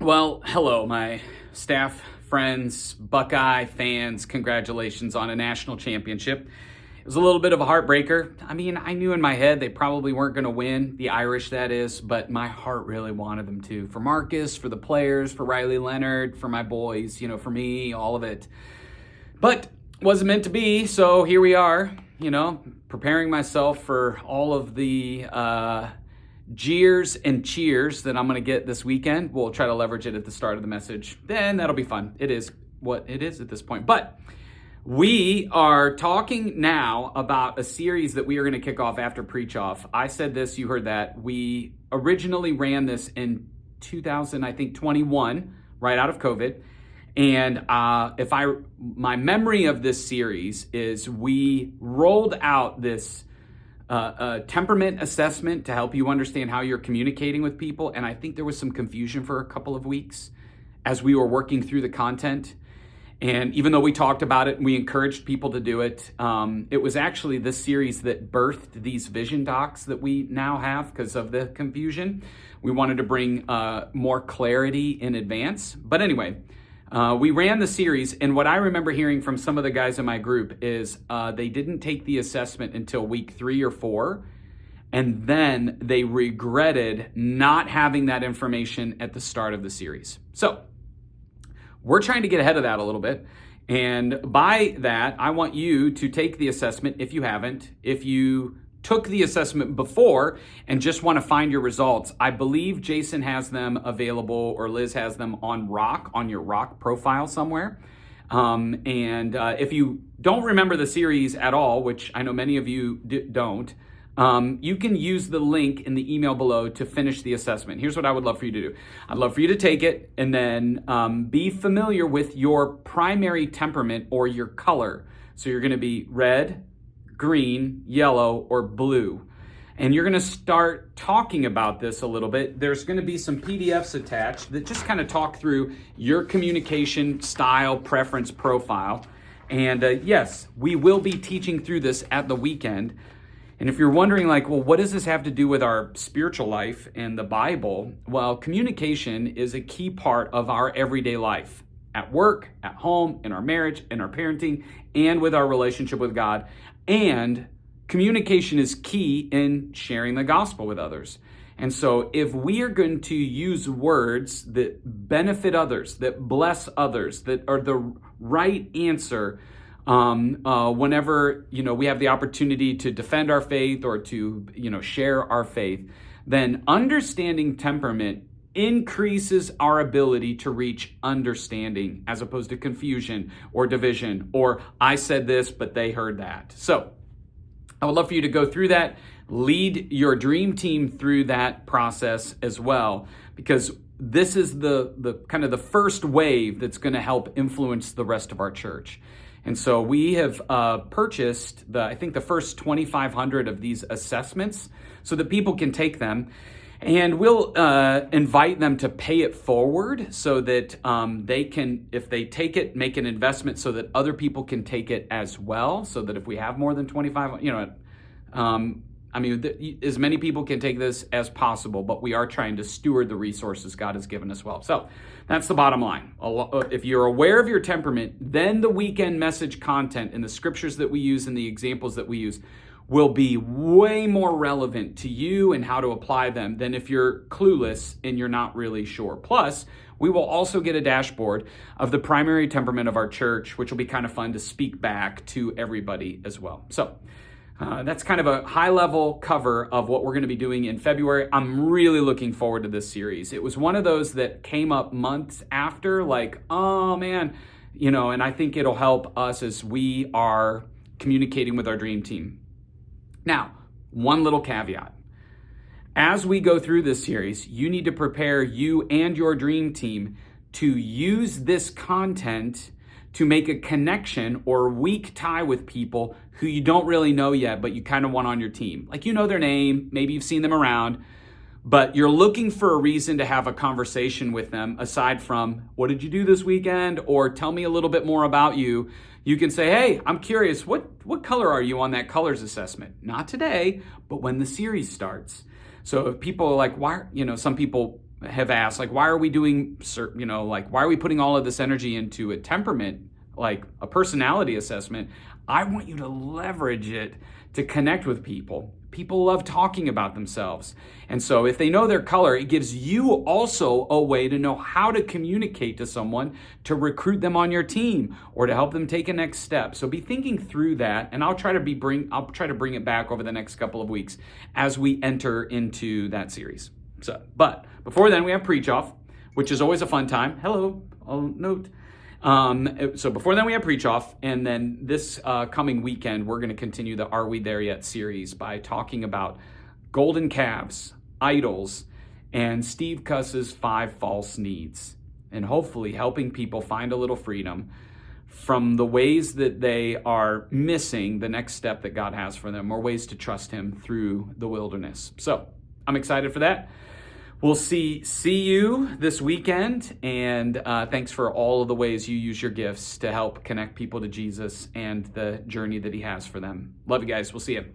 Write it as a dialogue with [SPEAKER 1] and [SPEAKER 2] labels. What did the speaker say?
[SPEAKER 1] Well, hello, my staff, friends, Buckeye fans. Congratulations on a national championship. It was a little bit of a heartbreaker. I mean, I knew in my head they probably weren't going to win, the Irish, that is, but my heart really wanted them to. For Marcus, for the players, for Riley Leonard, for my boys, for me, all of it. But wasn't meant to be, so here we are, preparing myself for all of the jeers and cheers that I'm going to get this weekend. We'll try to leverage it at the start of the message. Then that'll be fun. It is what it is at this point. But we are talking now about a series that we are going to kick off after Preach Off. I said this, you heard that. We originally ran this in 2021, right out of COVID. And my memory of this series is we rolled out this temperament assessment to help you understand how you're communicating with people. And I think there was some confusion for a couple of weeks as we were working through the content. And even though we talked about it and we encouraged people to do it, it was actually this series that birthed these vision docs that we now have because of the confusion. We wanted to bring more clarity in advance. But anyway, we ran the series, and what I remember hearing from some of the guys in my group is they didn't take the assessment until week 3 or 4, and then they regretted not having that information at the start of the series. So we're trying to get ahead of that a little bit, and by that, I want you to take the assessment if you haven't. If you took the assessment before and just want to find your results, I believe Jason has them available, or Liz has them on your Rock profile somewhere. And if you don't remember the series at all, which I know many of you don't, you can use the link in the email below to finish the assessment. Here's what I would love for you to do. I'd love for you to take it and then be familiar with your primary temperament or your color. So you're going to be red, green, yellow, or blue. And you're going to start talking about this a little bit. There's going to be some PDFs attached that just kind of talk through your communication style, preference, profile. And yes, we will be teaching through this at the weekend. And if you're wondering well, what does this have to do with our spiritual life and the Bible? Well, communication is a key part of our everyday life. At work, at home, in our marriage, in our parenting, and with our relationship with God. And communication is key in sharing the gospel with others. And so if we are going to use words that benefit others, that bless others, that are the right answer whenever we have the opportunity to defend our faith or to share our faith, then understanding temperament increases our ability to reach understanding as opposed to confusion or division or I said this, but they heard that. So I would love for you to go through that, lead your dream team through that process as well, because this is the kind of the first wave that's going to help influence the rest of our church. And so we have purchased I think the first 2,500 of these assessments so that people can take them. And we'll invite them to pay it forward so that they can, if they take it, make an investment so that other people can take it as well. So that if we have more than 25, as many people can take this as possible, but we are trying to steward the resources God has given us well. So that's the bottom line. If you're aware of your temperament, then the weekend message content and the scriptures that we use and the examples that we use will be way more relevant to you and how to apply them than if you're clueless and you're not really sure. Plus, we will also get a dashboard of the primary temperament of our church, which will be kind of fun to speak back to everybody as well. So that's kind of a high-level cover of what we're going to be doing in February. I'm really looking forward to this series. It was one of those that came up months after, oh man, and I think it'll help us as we are communicating with our dream team. Now, one little caveat. As we go through this series, you need to prepare you and your dream team to use this content to make a connection or weak tie with people who you don't really know yet, but you kind of want on your team. You know their name, maybe you've seen them around, but you're looking for a reason to have a conversation with them aside from, what did you do this weekend? Or tell me a little bit more about you. You can say, hey, I'm curious, what color are you on that colors assessment? Not today, but when the series starts. So if people are why, some people have asked, like, why are we doing, like, why are we putting all of this energy into a temperament, like a personality assessment? I want you to leverage it to connect with people. People love talking about themselves. And so if they know their color, it gives you also a way to know how to communicate to someone to recruit them on your team or to help them take a next step. So be thinking through that, and I'll try to bring it back over the next couple of weeks as we enter into that series. But before then, we have Preach Off, which is always a fun time. Hello, I'll note. So before then we have Preach Off, and then this coming weekend we're going to continue the Are We There Yet series by talking about golden calves, idols, and Steve Cuss's 5 false needs, and hopefully helping people find a little freedom from the ways that they are missing the next step that God has for them, or ways to trust him through the wilderness. So I'm excited for that. We'll see you this weekend, and thanks for all of the ways you use your gifts to help connect people to Jesus and the journey that he has for them. Love you guys. We'll see you.